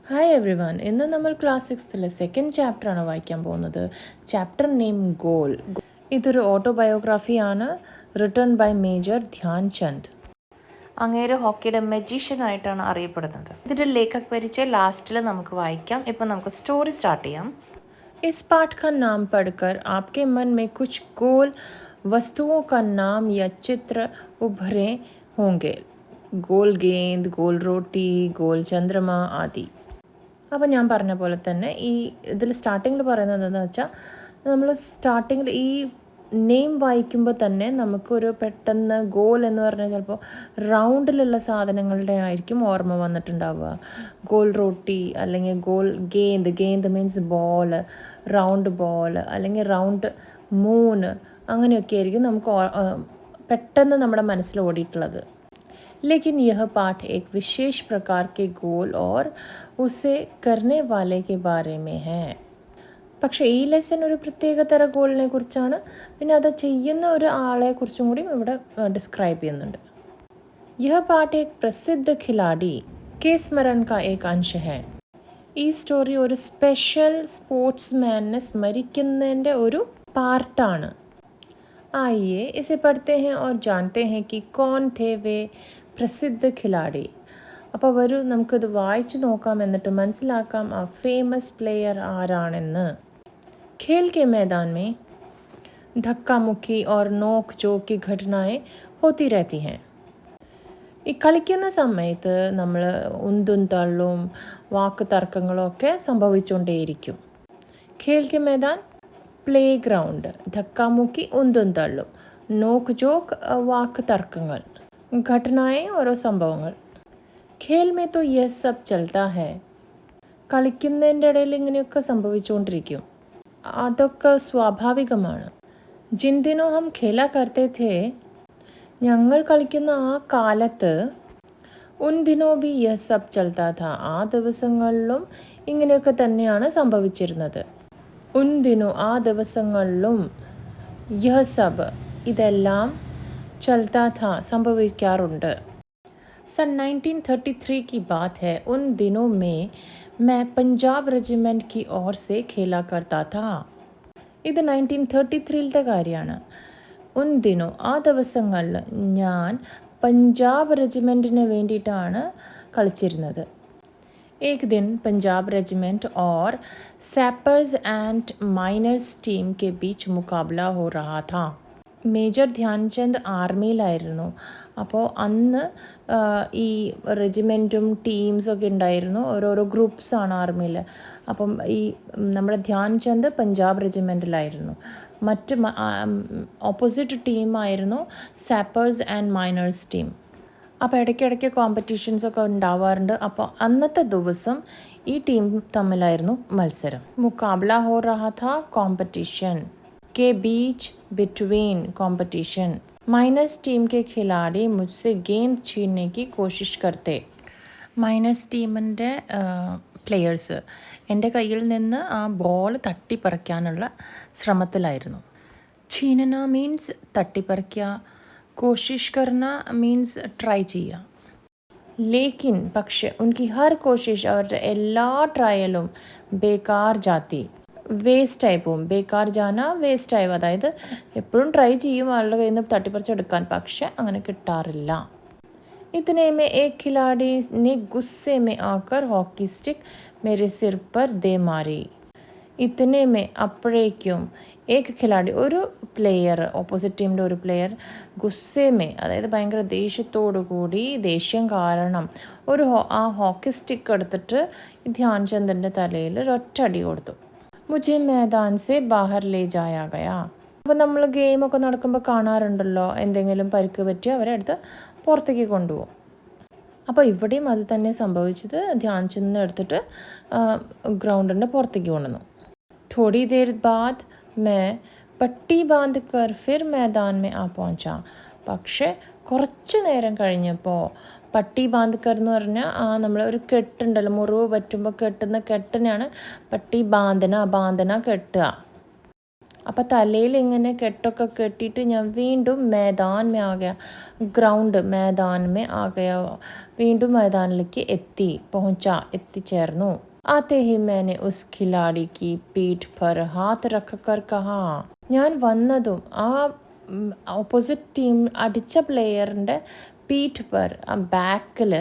Hi every one. ഇന്ന് നമ്മൾ class 6 second ചാപ്റ്ററാണ് വായിക്കാൻ പോകുന്നത്. Chapter name goal. ഇതൊരു ഓട്ടോബയോഗ്രാഫിയാണ്, റിട്ടൺ ബൈ മേജർ ധ്യാൻചന്ദ്. അങ്ങേര് ഹോക്കിയുടെ മജീഷ്യനായിട്ടാണ് അറിയപ്പെടുന്നത്. ഇതിൻ്റെ ലേഖക് പരിചയ ലാസ്റ്റിൽ നമുക്ക് വായിക്കാം. ഇപ്പം നമുക്ക് സ്റ്റോറി സ്റ്റാർട്ട് ചെയ്യാം. इस पाठ का नाम पढ़कर आपके मन में कुछ गोल वस्तुओं का नाम या चित्र उभरे होंगे. गोल गेंद, गोल रोटी, गोल चंद्रमा आदि. അപ്പോൾ ഞാൻ പറഞ്ഞ പോലെ തന്നെ ഇതിൽ സ്റ്റാർട്ടിങ്ങിൽ പറയുന്നത് എന്താണെന്ന് വെച്ചാൽ, നമ്മൾ സ്റ്റാർട്ടിങ്ങിൽ ഈ നെയിം വായിക്കുമ്പോൾ തന്നെ നമുക്കൊരു പെട്ടെന്ന് ഗോൾ എന്ന് പറഞ്ഞാൽ ചിലപ്പോൾ റൗണ്ടിലുള്ള സാധനങ്ങളുടെ ആയിരിക്കും ഓർമ്മ വന്നിട്ടുണ്ടാവുക. ഗോൾ റോട്ടി അല്ലെങ്കിൽ ഗോൾ ഗേന്ദ് മീൻസ് ബോൾ, റൗണ്ട് ബോൾ അല്ലെങ്കിൽ റൗണ്ട് മൂൺ, അങ്ങനെയൊക്കെ ആയിരിക്കും നമുക്ക് പെട്ടെന്ന് നമ്മുടെ മനസ്സിൽ ഓടിയിട്ടുള്ളത്. लेकिन यह पाठ एक विशेष प्रकार के गोल और उसे करने वाले के बारे में है. പക്ഷേ ഈ ലെസൺ ഒരു പ്രത്യേക തരം ഗോളിനെ കുറിച്ചാണ്, പിന്നെ അത് ചെയ്യുന്ന ഒരു ആളെ കുറിച്ചും കൂടി ഇവിടെ ഡിസ്ക്രൈബ് ചെയ്യുന്നുണ്ട്. यह पाठ एक प्रसिद्ध खिलाड़ी के स्मरण का एक अंश है. ഈ സ്റ്റോറി ഒരു സ്പെഷ്യൽ സ്പോർട്സ്മാനെ സ്മരിക്കുന്നതിൻ്റെ ഒരു പാർട്ടാണ്. आइए इसे पढ़ते हैं और जानते हैं कि कौन थे वे പ്രസിദ്ധ ഖിലാടി. അപ്പോൾ വരൂ നമുക്കിത് വായിച്ചു നോക്കാം, എന്നിട്ട് മനസ്സിലാക്കാം ആ ഫേമസ് പ്ലെയർ ആരാണെന്ന്. खेल के मैदान में धक्का मुक्की और नोक झोंक की घटनाएं होती रहती हैं. ഈ കളിക്കുന്ന സമയത്ത് നമ്മൾ ഉന്തും തള്ളും വാക്ക് തർക്കങ്ങളും ഒക്കെ സംഭവിച്ചുകൊണ്ടേയിരിക്കും. खेल के मैदान പ്ലേ ഗ്രൗണ്ട്, ധക്കാമുക്കി ഉന്തും തള്ളും, നോക്ക് ജോക്ക് വാക്ക് തർക്കങ്ങൾ, ഘടനായെ ഓരോ സംഭവങ്ങൾ. ഖേൽ മേ തോ യഹ് സബ് ചൽത്താ ഹൈ. കളിക്കുന്നതിൻ്റെ ഇടയിൽ ഇങ്ങനെയൊക്കെ സംഭവിച്ചുകൊണ്ടിരിക്കും, അതൊക്കെ സ്വാഭാവികമാണ്. ജിൻ ദിനോ ഹം ഖേല കർത്തേ ഥേ, ഞങ്ങൾ കളിക്കുന്ന ആ കാലത്ത്, ഉൻ ദിനോ ബി യഹ് സബ് ചൽത്താ ഥാ, ആ ദിവസങ്ങളിലും ഇങ്ങനെയൊക്കെ തന്നെയാണ് സംഭവിച്ചിരുന്നത്. ഉൻ ദിനോ ആ ദിവസങ്ങളിലും, യഹ് സബ് ഇതെല്ലാം, चलता था संभविക്കാറുണ്ട്. सन 1933 की बात है. उन दिनों में मैं पंजाब रेजिमेंट की ओर से खेला करता था. ഇത് 1933 കാര്യമാണ്. ഉൻ ദിനോ ആ ദിവസങ്ങളിൽ ഞാൻ പഞ്ചാബ് റെജിമെൻറ്റിന് വേണ്ടിയിട്ടാണ് കളിച്ചിരുന്നത്. एक दिन पंजाब रेजिमेंट और सैपर्स एंड माइनर्स टीम के बीच मुकाबला हो रहा था. മേജർ ധ്യാൻചന്ദ് ആർമിയിലായിരുന്നു. അപ്പോൾ അന്ന് ഈ റെജിമെൻറ്റും ടീംസൊക്കെ ഉണ്ടായിരുന്നു, ഓരോരോ ഗ്രൂപ്പ്സാണ് ആർമിയിൽ. അപ്പം ഈ നമ്മുടെ ധ്യാൻചന്ദ് പഞ്ചാബ് റെജിമെൻറ്റിലായിരുന്നു. മറ്റ് ഓപ്പോസിറ്റ് ടീമായിരുന്നു സാപ്പേഴ്സ് ആൻഡ് മൈനേഴ്സ് ടീം. അപ്പോൾ ഇടയ്ക്കിടയ്ക്ക് കോമ്പറ്റീഷൻസൊക്കെ ഉണ്ടാവാറുണ്ട്. അപ്പോൾ അന്നത്തെ ദിവസം ഈ ടീം തമ്മിലായിരുന്നു മത്സരം. മുക്കാബല ഹോ റഹാ ഥാ, കോമ്പറ്റീഷൻ के बीच बिटवीन कंपटीशन. माइनस टीम के खिलाड़ी मुझसे गेंद छीनने की कोशिश करते. മൈനസ് ടീമിൻ്റെ പ്ലെയേഴ്സ് എൻ്റെ കയ്യിൽ നിന്ന് ആ ബോൾ തട്ടിപ്പറിക്കാനുള്ള ശ്രമത്തിലായിരുന്നു. ഛീനന മീൻസ് തട്ടിപ്പറിക്കുക, കോഷിഷ് കർണ മീൻസ് ട്രൈ ചെയ്യുക. ലേക്കിൻ പക്ഷെ ഉൻകി ഹർ കോഷിഷ്, അവരുടെ എല്ലാ ട്രയലും ബേക്കാർ ജാത്തി, വേസ്റ്റായി പോവും. ബേക്കാർ ജാന വേസ്റ്റായി, അതായത് എപ്പോഴും ട്രൈ ചെയ്യും ആളുടെ കയ്യിൽ നിന്ന് തട്ടിപ്പറിച്ചെടുക്കാൻ, പക്ഷെ അങ്ങനെ കിട്ടാറില്ല. इतने में एक खिलाड़ी ने गुस्से में आकर हॉकी स्टिक मेरे सिर पर दे मारी. इतने में അപ്പോഴേക്കും ഏക് ഖിലാടി, ഒരു പ്ലെയർ, ഓപ്പോസിറ്റ് ടീമിൻ്റെ ഒരു പ്ലെയർ, ഗുസ്സേമേ അതായത് ഭയങ്കര ദേഷ്യത്തോടു കൂടി, ദേഷ്യം കാരണം ആ ഹോക്കി സ്റ്റിക്ക് എടുത്തിട്ട് ധ്യാൻചന്ദിൻ്റെ തലയിൽ ഒരൊറ്റടി കൊടുത്തു. മുझे मैदान से बाहर ले जाया गया. അപ്പോൾ നമ്മൾ ഗെയിമൊക്കെ നടക്കുമ്പോൾ കാണാറുണ്ടല്ലോ, എന്തെങ്കിലും പരിക്ക് പറ്റി അവരെ അടുത്ത് പുറത്തേക്ക് കൊണ്ടുപോകും. അപ്പോൾ ഇവിടെയും അത് തന്നെ സംഭവിച്ചത്. ധ്യാൻചന്ദിനെ എടുത്തിട്ട് ഗ്രൗണ്ടിൻ്റെ പുറത്തേക്ക് കൊണ്ടുവന്നു. थोड़ी देर बाद मैं പട്ടി ബാന്ദ് കർ ഫിർ मैदान में आ पहुंचा. പക്ഷേ കുറച്ച് നേരം കഴിഞ്ഞപ്പോൾ, പട്ടി ബാന്ദ് കർ എന്ന് പറഞ്ഞാൽ നമ്മൾ ഒരു കെട്ടുണ്ടല്ലോ, മുറിവ് പറ്റുമ്പോൾ കെട്ടുന്ന കെട്ടിനാണ് പട്ടി ബാന്ധന കെട്ടുക. അപ്പോൾ തലയിൽ ഇങ്ങനെ കെട്ടൊക്കെ കെട്ടിയിട്ട് ഞാൻ വീണ്ടും मैदान में आ गया, ഗ്രൗണ്ട് मैदान में आ गया, വീണ്ടും मैदाനിലേക്ക് എത്തിച്ചേർന്നു. आते ही मैंने उस खिलाड़ी की पीठ पर हाथ रखकर कहा, ഞാൻ വന്നതും ആ ഓപ്പോസിറ്റ് ടീം അടിച്ച പ്ലെയറിൻ്റെ പീഠ് പർ ആ ബാക്കിൽ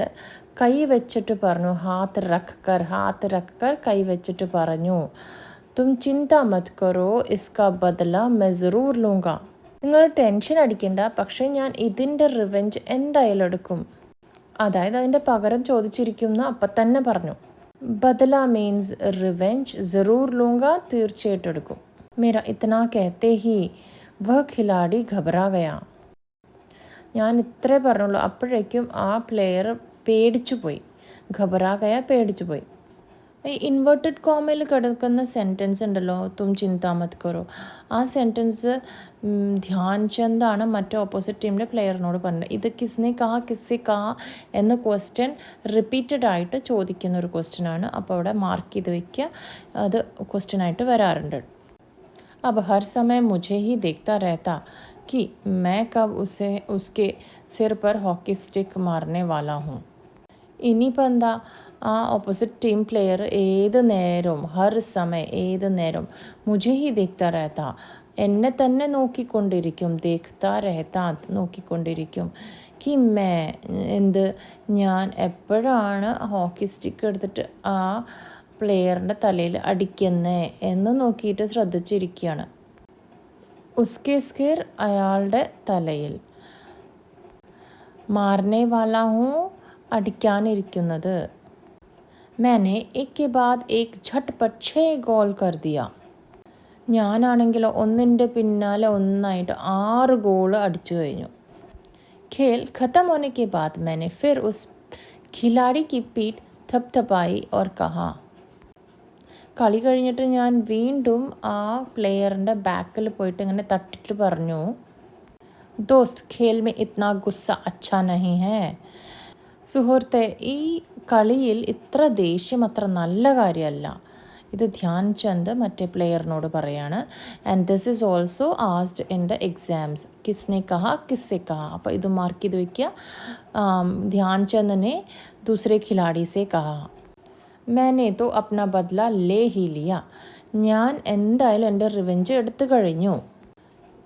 കൈ വെച്ചിട്ട് പറഞ്ഞു, ഹാത്ത് റഖ്കർ കൈ വെച്ചിട്ട് പറഞ്ഞു, തും ചിന്ത മത് കറോ ഇസ്കാ ബദല मैं ज़रूर लूँगा, നിങ്ങൾ ടെൻഷൻ അടിക്കണ്ട, പക്ഷേ ഞാൻ ഇതിൻ്റെ റിവെഞ്ച് എന്തായാലും എടുക്കും. അതായത് അതിൻ്റെ പകരം ചോദിച്ചിരിക്കുന്ന അപ്പം തന്നെ പറഞ്ഞു. ബദല മീൻസ് റിവെഞ്ച്, ज़रूर लूँगा തീർച്ചയായിട്ടും എടുക്കും. मेरा इतना कहते ही वह खिलाड़ी घबरा गया. ഞാൻ ഇത്രേ പറഞ്ഞുള്ളൂ, അപ്പോഴേക്കും ആ പ്ലെയർ പേടിച്ചു പോയി. ഘബറാ ഗയ, പേടിച്ചു പോയി. ഈ ഇൻവേർട്ടഡ് കോമയിൽ കിടക്കുന്ന സെൻറ്റൻസ് ഉണ്ടല്ലോ, തും ചിന്താ മത് കറോ, ആ സെൻറ്റൻസ് ധ്യാൻ ചന്ദാണ് മറ്റേ ഓപ്പോസിറ്റ് ടീമിൻ്റെ പ്ലെയറിനോട് പറഞ്ഞത്. ഇത് കിസ്നെ കാ എന്ന ക്വസ്റ്റ്യൻ റിപ്പീറ്റഡ് ആയിട്ട് ചോദിക്കുന്ന ഒരു ക്വസ്റ്റ്യനാണ്. അപ്പോൾ അവിടെ മാർക്ക് ചെയ്ത് വയ്ക്കുക, അത് ക്വസ്റ്റ്യനായിട്ട് വരാറുണ്ട്. अब हर समय मुझे ही देखता रहता कि मैं कब उसके सिर पर हॉकी स्टिक मारने वाला हूँ. ഇനിയിപ്പോൾ എന്താ, ആ ഓപ്പോസിറ്റ് ടീം പ്ലെയർ ഏത് നേരവും ഏത് നേരം മുझे ही देखता रहता, എന്നെ തന്നെ നോക്കിക്കൊണ്ടിരിക്കും, നോക്കിക്കൊണ്ടിരിക്കും. कि मैं ഞാൻ എപ്പോഴാണ് ഹോക്കി സ്റ്റിക്ക് എടുത്തിട്ട് ആ പ്ലെയറിൻ്റെ തലയിൽ അടിക്കുന്നേ എന്ന് നോക്കിയിട്ട് ശ്രദ്ധിച്ചിരിക്കുകയാണ്. ഉസ്കെ സ്കിർ അയാളുടെ തലയിൽ, മാർനെ വാല ഹൂँ അടിക്കാനിരിക്കുന്നത്. मैंने एक के बाद एक झटपट 6 गोल कर दिया. ഞാനാണെങ്കിലോ ഒന്നിൻ്റെ പിന്നാലെ ഒന്നായിട്ട് 6 ഗോൾ അടിച്ചു കഴിഞ്ഞു. खेल ख़त्म होने के बाद मैंने फिर उस खिलाड़ी की पीठ थपथपाई और कहा, കളി കഴിഞ്ഞിട്ട് ഞാൻ വീണ്ടും ആ പ്ലെയറിൻ്റെ ബാക്കിൽ പോയിട്ട് ഇങ്ങനെ തട്ടിട്ട് പറഞ്ഞു, ദോസ്ത് ഖേൽ മേ ഇത്നാ ഗുസ്സ അച്ഛാ നഹീ ഹേ, സുഹൃത്തെ ഈ കളിയിൽ ഇത്ര ദേഷ്യം അത്ര നല്ല കാര്യമല്ല. ഇത് ധ്യാൻ ചന്ദ് മറ്റേ പ്ലെയറിനോട് പറയാണ്. And this is also asked in the exams, കിസ്നെ കഹാ കിസ്സെ കഹാ. അപ്പോൾ ഇത് മാർക്ക് ചെയ്ത് വയ്ക്കുക. ധ്യാൻ ചന്ദിനെ ദൂസരെ ഖിലാടി സെ കഹാ, मैंने तो अपना बदला ले ही लिया, ഞാൻ എന്തായാലും എൻ്റെ റിവെഞ്ച് എടുത്തു കഴിഞ്ഞു.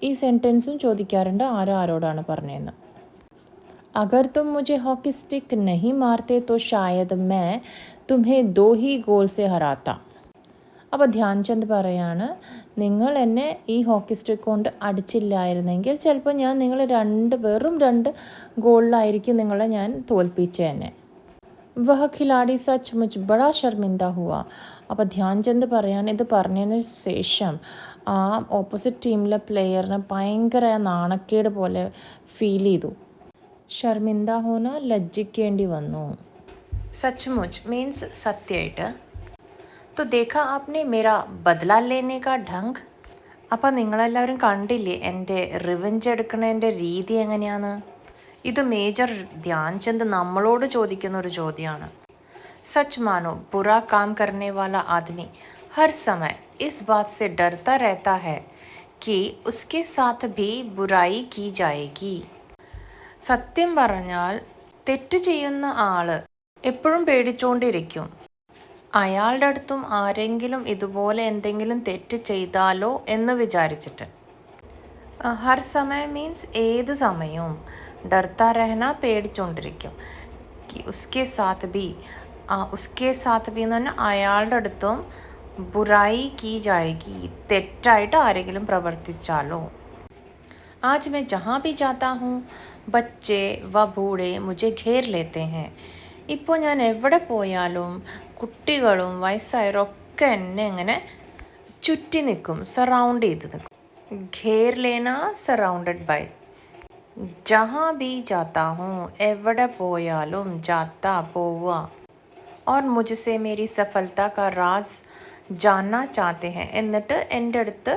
ഈ സെൻറ്റൻസും ചോദിക്കാറുണ്ട് ആരോടാണ് പറഞ്ഞതെന്ന്. अगर तुम मुझे हॉकी स्टिक नहीं मारते तो शायद मैं तुम्हें 2 ही गोल से हराता. അപ്പോൾ ധ്യാൻ ചന്ദ് പറയാണ്, നിങ്ങൾ എന്നെ ഈ ഹോക്കി സ്റ്റിക്ക് കൊണ്ട് അടിച്ചില്ലായിരുന്നെങ്കിൽ ചിലപ്പോൾ ഞാൻ നിങ്ങൾ വെറും 2 ഗോളിലായിരിക്കും നിങ്ങളെ ഞാൻ തോൽപ്പിച്ചേനെ. വഹ ഖിലാടി സച്ച് മുച്ച് ബടാ ശർമിന്ദ ഹുവ. അപ്പോൾ ധ്യാൻ ചന്ദ് പറയാണ്, ഇത് പറഞ്ഞതിന് ശേഷം ആ ഓപ്പോസിറ്റ് ടീമിലെ പ്ലെയറിന് ഭയങ്കര നാണക്കേട് പോലെ ഫീൽ ചെയ്തു. ഷർമിന്ദ ഹോന, ലജ്ജിക്കേണ്ടി വന്നു. സച്ച്മുച്ച് മീൻസ് സത്യമായിട്ട്. तो देखा आपने मेरा बदला लेने का ढंग. അപ്പോൾ നിങ്ങളെല്ലാവരും കണ്ടില്ലേ എൻ്റെ റിവെഞ്ച് എടുക്കുന്നതിൻ്റെ രീതി എങ്ങനെയാണ്. ഇത് മേജർ ധ്യാൻ ചന്ദ് നമ്മളോട് ചോദിക്കുന്ന ഒരു ചോദ്യമാണ്. സച്ച് മാനോ बुरा काम करने वाला आदमी हर समय इस बात से डरता रहता है कि उसके साथ भी बुराई की जाएगी. സത്യം പറഞ്ഞാൽ തെറ്റ് ചെയ്യുന്ന ആള് എപ്പോഴും പേടിച്ചുകൊണ്ടിരിക്കും, അയാളുടെ അടുത്തും ആരെങ്കിലും ഇതുപോലെ എന്തെങ്കിലും തെറ്റ് ചെയ്താലോ എന്ന് വിചാരിച്ചിട്ട്. ഹർ സമയ മീൻസ് ഏത് സമയവും, ഡർത്താ രഹന പേടിച്ചുകൊണ്ടിരിക്കും. ഉസ്കെ സാത്ത് ബി, ഉസ്കെ സാത്ത് ബി എന്ന് പറഞ്ഞാൽ അയാളുടെ അടുത്തും ബുറായി കീ ജായേഗി, തെറ്റായിട്ട് ആരെങ്കിലും പ്രവർത്തിച്ചാലോ. आज मैं जहाँ भी जाता हूँ बच्चे व बूढ़े मुझे घेर लेते हैं. ഇപ്പോൾ ഞാൻ എവിടെ പോയാലും കുട്ടികളും വയസ്സായവരൊക്കെ എന്നെ ഇങ്ങനെ ചുറ്റി നിൽക്കും, സറൗണ്ട് ചെയ്ത് നിൽക്കും. ഘേർ ലേന സറൗണ്ടഡ് ബൈ. ജഹാ ബി ജാത്താ ഹൂँ എവിടെ പോയാലും, ജാത്ത പോവുക. और मुझसे मेरी सफलता का राज जानना चाहते हैं. എന്നിട്ട് എൻ്റെ അടുത്ത്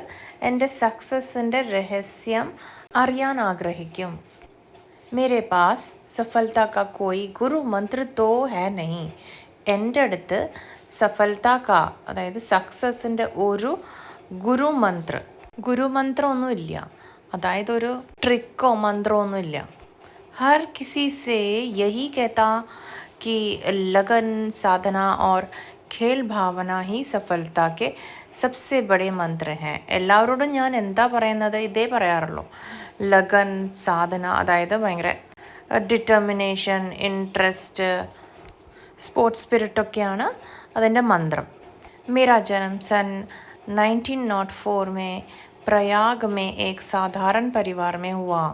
എൻ്റെ സക്സസിൻ്റെ രഹസ്യം അറിയാൻ ആഗ്രഹിക്കും. मेरे पास सफलता का कोई गुरु मंत्र तो है नहीं. എൻ്റെ അടുത്ത് സഫലത കാ, അതായത് സക്സസിൻ്റെ ഒരു ഗുരു മന്ത്ര, ഗുരുമന്ത്രമൊന്നുമില്ല, അതായത് ഒരു ട്രിക്കോ മന്ത്രമൊന്നുമില്ല. हर किसी से यही कहता कि लगन, साधना और खेल भावना ही सफलता के सबसे बड़े मंत्र हैं. എല്ലാവരോടും ഞാൻ എന്താ പറയുന്നത്, ഇതേ പറയാറുള്ളൂ. ലഗൻ, സാധന, അതായത് ഭയങ്കര ഡിറ്റർമിനേഷൻ, ഇൻട്രസ്റ്റ്, സ്പോർട്സ് സ്പിരിറ്റൊക്കെയാണ് അതിൻ്റെ മന്ത്രം. मेरा जन्म सन 1904 में प्रयाग में एक साधारण परिवार में हुआ.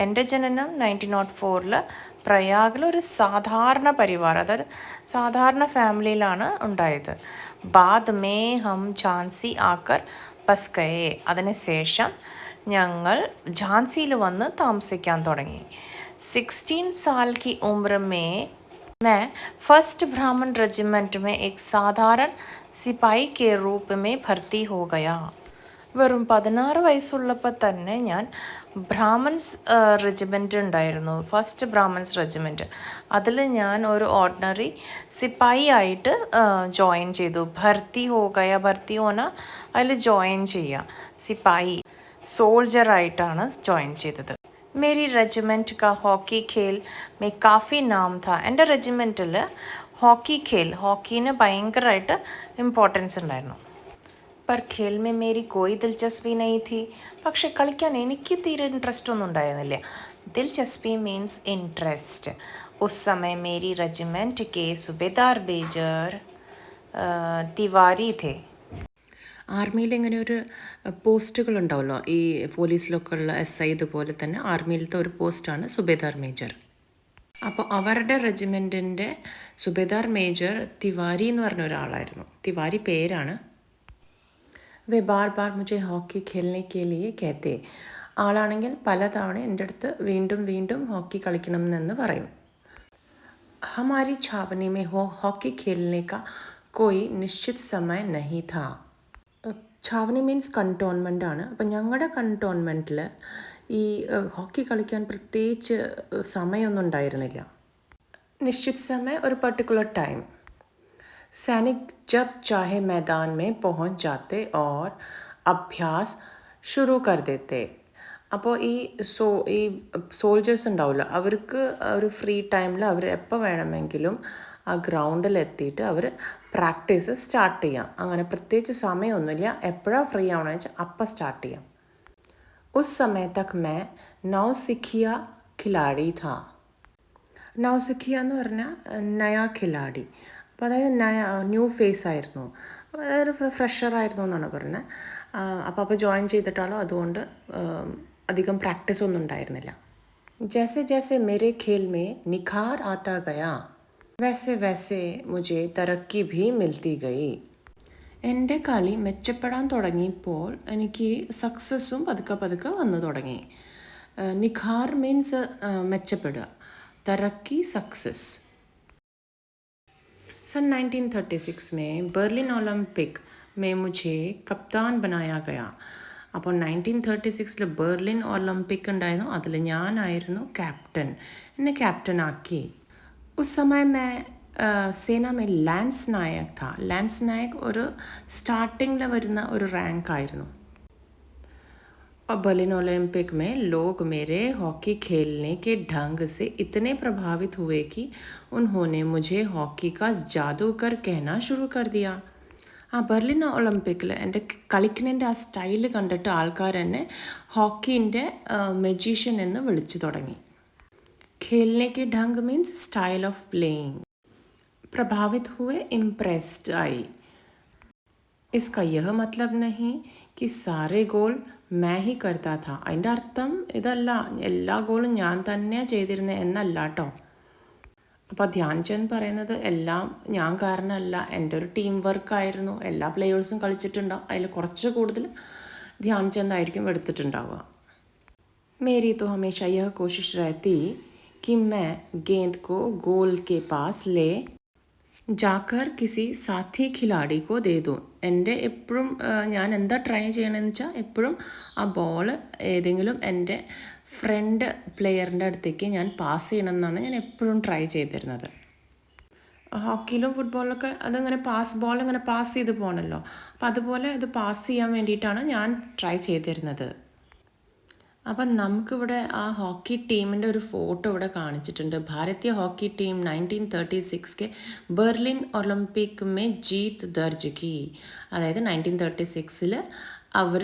എൻ്റെ ജനനം 1904 പ്രയാഗിൽ ഒരു സാധാരണ പരിവാർ, അതായത് സാധാരണ ഫാമിലിയിലാണ് ഉണ്ടായത്. ബാദ് മേ ഹം ഝാൻസി ആക്കർ ബസ് ഗയേ. അതിനുശേഷം ഞങ്ങൾ ഝാൻസിയിൽ വന്ന് താമസിക്കാൻ തുടങ്ങി. 16 साल की उम्र में मैं फर्स्ट ब्राह्मण रेजिमेंट में एक साधारण सिपाही के रूप में भर्ती हो गया. വെറും 16 വയസ്സുള്ളപ്പോൾ തന്നെ ഞാൻ ബ്രാഹ്മൺസ് റെജിമെൻ്റ് ഉണ്ടായിരുന്നു, ഫസ്റ്റ് ബ്രാഹ്മൺസ് റെജിമെൻറ്റ്. അതിൽ ഞാൻ ഒരു ഓർഡിനറി സിപ്പായി ആയിട്ട് ജോയിൻ ചെയ്തു. ഭർത്തി ഹോഗയ, ഭർത്തി ഹോന അതിൽ ജോയിൻ ചെയ്യുക. സിപ്പായി സോൾജറായിട്ടാണ് ജോയിൻ ചെയ്തത്. മേരി റെജിമെൻറ്റ് കാ ഹോക്കി ഖേൽ മേ കാഫി നാം താ. എൻ്റെ റെജിമെൻറ്റിൽ ഹോക്കീന് ഭയങ്കരമായിട്ട് ഇമ്പോർട്ടൻസ് ഉണ്ടായിരുന്നു. पर खेल में मेरी कोई दिलचस्पी नहीं थी. പക്ഷെ കളിക്കാൻ എനിക്ക് തീരെ ഇൻട്രസ്റ്റ് ഒന്നും ഉണ്ടായിരുന്നില്ല. दिलचस्पी मीन्स इंटरेस्ट. उस समय मेरी रेजिमेंट के सूबेदार मेजर तिवारी थे. ആർമിയിൽ ഇങ്ങനെ ഒരു പോസ്റ്റുകൾ ഉണ്ടാവുമല്ലോ, ഈ പോലീസിലൊക്കെ ഉള്ള SI ഇതുപോലെ തന്നെ ആർമിയിലത്തെ ഒരു പോസ്റ്റാണ് സുബേദാർ മേജർ. അപ്പോൾ അവരുടെ റെജിമെൻറ്റിൻ്റെ സുബേദാർ മേജർ തിവാരി എന്ന് പറഞ്ഞ ഒരാളായിരുന്നു. തിവാരി പേരാണ്. വേ ബാർ ബാർ മുझे ഹോക്കി ഖേൽനെ കെ ലിയെ कहते. ആളാണെങ്കിൽ പലതവണ എൻ്റെ അടുത്ത് വീണ്ടും വീണ്ടും ഹോക്കി കളിക്കണമെന്ന് പറയും. ഹമാരി ഛാവനി മേ ഹോക്കി ഖേൽനെ കാ കോയി നിശ്ചിത് സമയ നഹി താ. ഛാവനി മീൻസ് കണ്ടോൺമെൻ്റ് ആണ്. അപ്പം ഞങ്ങളുടെ കണ്ടോൺമെൻറ്റിൽ ഈ ഹോക്കി കളിക്കാൻ പ്രത്യേകിച്ച് സമയമൊന്നും ഉണ്ടായിരുന്നില്ല. നിശ്ചിത് സമയ ഒരു പർട്ടിക്കുലർ ടൈം. सैनिक जब चाहे मैदान में पहुंच जाते और अभ्यास शुरू कर देते. അപ്പോൾ ഈ സോൾജേഴ്സ് ഉണ്ടാവില്ല, അവർക്ക് ഒരു ഫ്രീ ടൈമിൽ അവർ എപ്പോൾ വേണമെങ്കിലും ആ ഗ്രൗണ്ടിൽ എത്തിയിട്ട് അവർ പ്രാക്ടീസ് സ്റ്റാർട്ട് ചെയ്യാം. അങ്ങനെ പ്രത്യേകിച്ച് സമയമൊന്നുമില്ല, എപ്പോഴാണ് ഫ്രീ ആവണമെന്ന് വെച്ചാൽ അപ്പം സ്റ്റാർട്ട് ചെയ്യാം. ഉസ് സമയ തക് മേ നൗസിഖിയ ഖിലാടി താ. നൗസിഖിയ എന്ന് പറഞ്ഞാൽ നയാ ഖിലാടി. അപ്പോൾ അതായത് ന്യൂ ഫേസ് ആയിരുന്നു, അതായത് ഫ്രഷറായിരുന്നു എന്നാണ് പറയുന്നത്. അപ്പോൾ ജോയിൻ ചെയ്തിട്ടാണോ, അതുകൊണ്ട് അധികം പ്രാക്ടീസ് ഒന്നും ഉണ്ടായിരുന്നില്ല. ജैसे जैसे मेरे खेल में निखार आता गया वैसे वैसे मुझे तरक्की भी मिलती गई. എൻ്റെ കളി മെച്ചപ്പെടാൻ തുടങ്ങിയപ്പോൾ എനിക്ക് സക്സസ്സും പതുക്കെ പതുക്കെ വന്നു തുടങ്ങി. നിഖാർ മീൻസ് മെച്ചപ്പെടുക, തറക്കി सक्सेस. सन 1936 में बर्लिन ओलंपिक में मुझे कप्तान बनाया गया. അപ്പോൾ 1936 ബെർലിൻ ഒളിമ്പിക് ഉണ്ടായിരുന്നു, അതിൽ ഞാനായിരുന്നു ക്യാപ്റ്റൻ. എന്നെ ക്യാപ്റ്റനാക്കി. ഉസ് സമയം മേ സേന മേ ലാൻസ് നായക് താ. ലാൻസ് നായക് ഒരു സ്റ്റാർട്ടിങ്ങിൽ വരുന്ന ഒരു റാങ്ക് ആയിരുന്നു. और बर्लिन ओलंपिक में लोग मेरे हॉकी खेलने के ढंग से इतने प्रभावित हुए कि उन्होंने मुझे हॉकी का जादूगर कहना शुरू कर दिया. ആ ബെർലിൻ ഒളിമ്പിക്കിൽ എൻ്റെ കളിക്കുന്നതിൻ്റെ ആ സ്റ്റൈല് കണ്ടിട്ട് ആൾക്കാർ എന്നെ ഹോക്കീൻ്റെ മെജീഷ്യൻ എന്ന് വിളിച്ചു തുടങ്ങി. खेलने के ढंग मीन्स स्टाइल ऑफ प्लेइंग. प्रभावित हुए, इम्प्रेस्ड आई. इसका यह मतलब नहीं कि सारे गोल मैं ही करता था. അതിൻ്റെ അർത്ഥം ഇതല്ല എല്ലാ ഗോളും ഞാൻ തന്നെയാണ് ചെയ്തിരുന്നത് എന്നല്ല കേട്ടോ. അപ്പോൾ ധ്യാൻചന്ദ് പറയുന്നത് എല്ലാം ഞാൻ കാരണമല്ല, എൻ്റെ ഒരു ടീം വർക്കായിരുന്നു. എല്ലാ പ്ലേയേഴ്സും കളിച്ചിട്ടുണ്ടാവും, അതിൽ കുറച്ച് കൂടുതൽ ധ്യാൻചന്ദ് ആയിരിക്കും എടുത്തിട്ടുണ്ടാവുക. मेरी तो हमेशा यह कोशिश रहती कि मैं गेंद को गोल के पास ले जाकर किसी साथी खिलाड़ी को दे दूँ. എൻ്റെ എപ്പോഴും ഞാൻ എന്താ ട്രൈ ചെയ്യണമെന്ന് വെച്ചാൽ എപ്പോഴും ആ ബോൾ ഏതെങ്കിലും എൻ്റെ ഫ്രണ്ട് പ്ലെയറിൻ്റെ അടുത്തേക്ക് ഞാൻ പാസ് ചെയ്യണം എന്നാണ് ഞാൻ എപ്പോഴും ട്രൈ ചെയ്തിരുന്നത്. ഹോക്കിയിലും ഫുട്ബോളിലൊക്കെ അതിങ്ങനെ ബോൾ ഇങ്ങനെ പാസ് ചെയ്ത് പോകണമല്ലോ. അപ്പം അതുപോലെ അത് പാസ് ചെയ്യാൻ വേണ്ടിയിട്ടാണ് ഞാൻ ട്രൈ ചെയ്തിരുന്നത്. അപ്പം നമുക്കിവിടെ ആ ഹോക്കി ടീമിൻ്റെ ഒരു ഫോട്ടോ ഇവിടെ കാണിച്ചിട്ടുണ്ട്. ഭാരതീയ ഹോക്കി ടീം 1936 के ബെർലിൻ ഒളിമ്പിക് മേ ജീത്ത് ദർജ് കി. അതായത് 1936 അവർ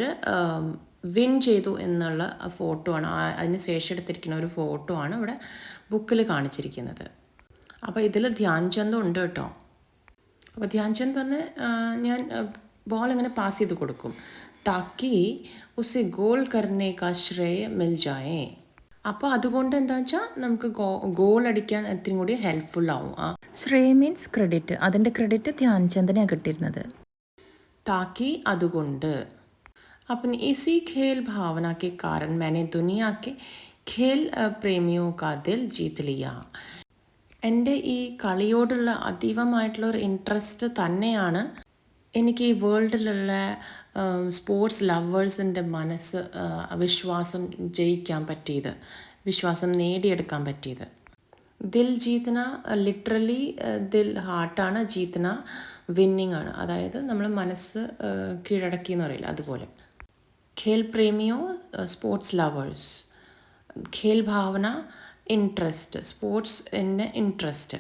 വിൻ ചെയ്തു എന്നുള്ള ഫോട്ടോ ആണ്. അതിന് ശേഷം എടുത്തിരിക്കുന്ന ഒരു ഫോട്ടോ ആണ് ഇവിടെ ബുക്കിൽ കാണിച്ചിരിക്കുന്നത്. അപ്പോൾ ഇതിൽ ധ്യാൻചന്ദും ഉണ്ട് കേട്ടോ. അപ്പോൾ ധ്യാൻചന്ദ് പറഞ്ഞ് ഞാൻ ബോൾ ഇങ്ങനെ പാസ് ചെയ്ത് കൊടുക്കും, താക്കി ഉസെ ഗോൾ കർനെ കാ ശ്രേയ മിൽ ജായേ. അപ്പോൾ അതുകൊണ്ട് എന്താ വെച്ചാൽ നമുക്ക് ഗോൾ അടിക്കാൻ ഇത്തിരി കൂടി ഹെൽപ്ഫുൾ ആവും. ശ്രേയ മീൻസ് ക്രെഡിറ്റ്, അതിൻ്റെ ക്രെഡിറ്റ് ധ്യാൻചന്ദിനെയാണ് കിട്ടിയിരുന്നത്. താക്കി അതുകൊണ്ട്. अपनी इसी खेल भावना के कारण मैंने दुनिया के खेल प्रेमियों का दिल जीत लिया. എൻ്റെ ഈ കളിയോടുള്ള അതീവമായിട്ടുള്ള ഒരു ഇൻട്രസ്റ്റ് തന്നെയാണ് എനിക്ക് ഈ വേൾഡിലുള്ള സ്പോർട്സ് ലവേഴ്സിൻ്റെ മനസ്സ് വിശ്വാസം ജയിക്കാൻ പറ്റിയത്, വിശ്വാസം നേടിയെടുക്കാൻ പറ്റിയത്. ദിൽ ജീത്തന ലിറ്ററലി ദിൽ ഹാർട്ടാണ്, ജീത്തന വിന്നിങ് ആണ്. അതായത് നമ്മൾ മനസ്സ് കീഴടക്കി എന്ന് പറയില്ല, അതുപോലെ. खेल प्रेमियों स्पोर्ट्स लवर्स, खेल भावना interest, sports in interest.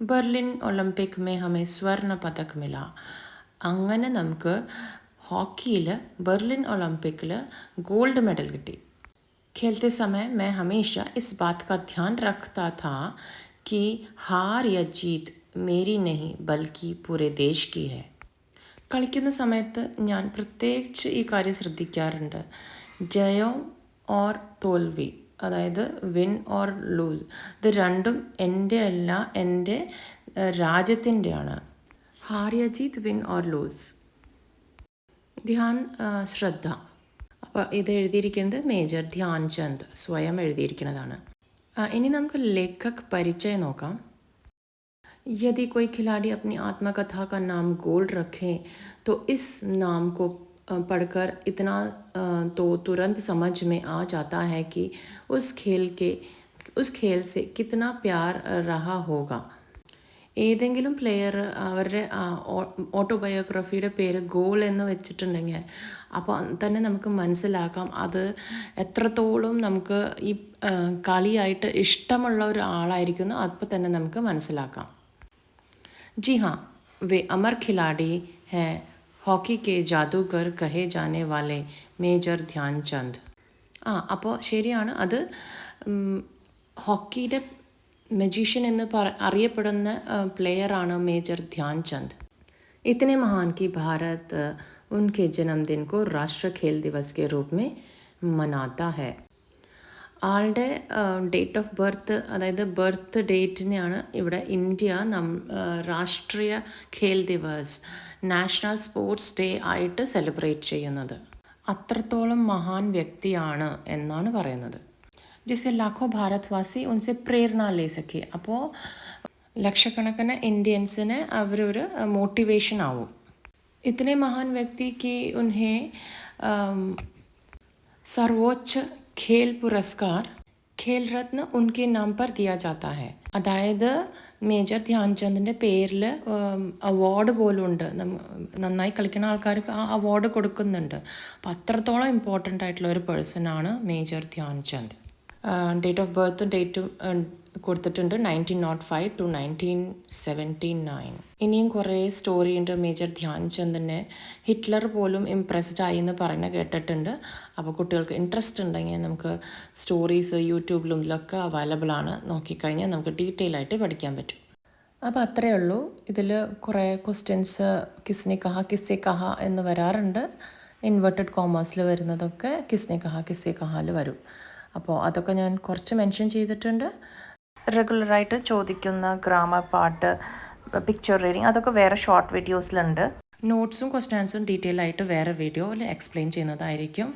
Berlin Olympic മേ ഹമേ സ്വർണ്ണ പതക് മില. അങ്ങനെ നമുക്ക് ഹോക്കിയിൽ ബെർലിൻ ഒളിമ്പിക്കിൽ ഗോൾഡ് മെഡൽ കിട്ടി. खेलते समय मैं हमेशा इस बात का ध्यान रखता था कि हार या जीत मेरी नहीं बल्कि पूरे देश की है. കളിക്കുന്ന സമയത്ത് ഞാൻ പ്രത്യേകിച്ച് ഈ കാര്യം ശ്രദ്ധിക്കാറുണ്ട്. ജയം ഓർ തോൽവി, അതായത് വിൻ ഓർ ലൂസ്, ഇത് രണ്ടും എൻ്റെ അല്ല, എൻ്റെ രാജ്യത്തിൻ്റെയാണ്. ഹാർ ജീത്, വിൻ ഓർ ലൂസ്. ധ്യാൻ ശ്രദ്ധ. അപ്പോൾ ഇത് എഴുതിയിരിക്കുന്നത് മേജർ ധ്യാൻചന്ദ് സ്വയം എഴുതിയിരിക്കുന്നതാണ്. ഇനി നമുക്ക് ലേഖക് പരിചയം നോക്കാം. यदि कोई खिलाड़ी अपनी आत्मकथा का नाम गोल्ड रखे तो इस नाम को पढ़कर इतना तो तुरंत समझ में आ जाता है कि उस खेल से कितना प्यार रहा होगा. ഏതെങ്കിലും പ്ലെയർ അവരുടെ ഓട്ടോബയോഗ്രഫിയുടെ പേര് ഗോൾ എന്ന് വെച്ചിട്ടുണ്ടെങ്കിൽ അപ്പോൾ തന്നെ നമുക്ക് മനസ്സിലാക്കാം അത് എത്രത്തോളം നമുക്ക് ഈ കളിയായിട്ട് ഇഷ്ടമുള്ള ഒരു ആളായിരിക്കുന്നു. അപ്പോൾ തന്നെ നമുക്ക് മനസ്സിലാക്കാം. जी हाँ, वे अमर खिलाड़ी हैं, हॉकी के जादूगर कहे जाने वाले മേജർ ധ്യാൻചന്ദ്. അപ്പോൾ ശരിയാണ്, അത് ഹോക്കിയുടെ മജീഷ്യൻ എന്ന് അറിയപ്പെടുന്ന പ്ലെയറാണ് മേജർ ധ്യാൻചന്ദ്. इतने महान कि भारत उनके जन्मदिन को राष्ट्रीय खेल दिवस के रूप में मनाता है. ആളുടെ ഡേറ്റ് ഓഫ് ബർത്ത്, അതായത് ബർത്ത് ഡേറ്റിനെയാണ് ഇവിടെ India Rashtriya Khel Divas, national sports day ആയിട്ട് സെലിബ്രേറ്റ് ചെയ്യുന്നത്. അത്രത്തോളം മഹാൻ വ്യക്തിയാണ് എന്നാണ് പറയുന്നത്. ജിസെ ലാഖോ ഭാരത്വാസി ഉൻസെ പ്രേരണ ലേ സക്കെ. അപ്പോൾ ലക്ഷക്കണക്കിന് ഇന്ത്യൻസിന് അവരൊരു മോട്ടിവേഷൻ ആവും. ഇത്തനെ മഹാൻ വ്യക്തി कि उन्हें सर्वोच्च खेल पुरस्कार खेल रत्न उनके नाम पर दिया जाता है. അതായത് മേജർ ധ്യാൻചന്ദിൻ്റെ പേരിൽ അവാർഡ് പോലും ഉണ്ട്. നന്നായി കളിക്കുന്ന ആൾക്കാർക്ക് ആ അവാർഡ് കൊടുക്കുന്നുണ്ട്. അപ്പം അത്രത്തോളം ഇമ്പോർട്ടൻ്റ് ആയിട്ടുള്ള ഒരു പേഴ്സണാണ് മേജർ ധ്യാൻചന്ദ്. ഡേറ്റ് ഓഫ് ബർത്തും ഡേറ്റും കൊടുത്തിട്ടുണ്ട്, 1905 to 1979. ഇനിയും കുറേ സ്റ്റോറി ഉണ്ട് മേജർ ധ്യാൻചന്ദിനെ. ഹിറ്റ്ലർ പോലും ഇംപ്രസ്ഡ് ആയി എന്ന് പറയുന്നത് കേട്ടിട്ടുണ്ട്. അപ്പോൾ കുട്ടികൾക്ക് ഇൻട്രസ്റ്റ് ഉണ്ടെങ്കിൽ നമുക്ക് സ്റ്റോറീസ് യൂട്യൂബിലും ഇതിലൊക്കെ അവൈലബിൾ ആണ്. നോക്കിക്കഴിഞ്ഞാൽ നമുക്ക് ഡീറ്റെയിൽ ആയിട്ട് പഠിക്കാൻ പറ്റും. അപ്പോൾ അത്രയേ ഉള്ളൂ. ഇതിൽ കുറേ ക്വസ്റ്റ്യൻസ് കിസ്നെ കഹ കിസ്സെ കഹ എന്ന് വരാറുണ്ട്. ഇൻവെർട്ടഡ് കോമേഴ്സിൽ വരുന്നതൊക്കെ കിസ്നെ കഹ കിസ്സെ കഹാൽ വരും. അപ്പോൾ അതൊക്കെ ഞാൻ കുറച്ച് മെൻഷൻ ചെയ്തിട്ടുണ്ട്. റെഗുലറായിട്ട് ചോദിക്കുന്ന ഗ്രാമർ പാട്ട്, പിക്ചർ റീഡിങ്, അതൊക്കെ വേറെ ഷോർട്ട് വീഡിയോസിലുണ്ട്. നോട്ട്സും ക്വസ്റ്റ്യൻ ആൻസറും ഡീറ്റെയിൽ ആയിട്ട് വേറെ വീഡിയോയിൽ എക്സ്പ്ലെയിൻ ചെയ്യുന്നതായിരിക്കും.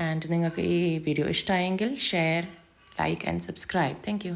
ആൻഡ് നിങ്ങൾക്ക് ഈ വീഡിയോ ഇഷ്ടമായെങ്കിൽ share, like and subscribe. Thank you.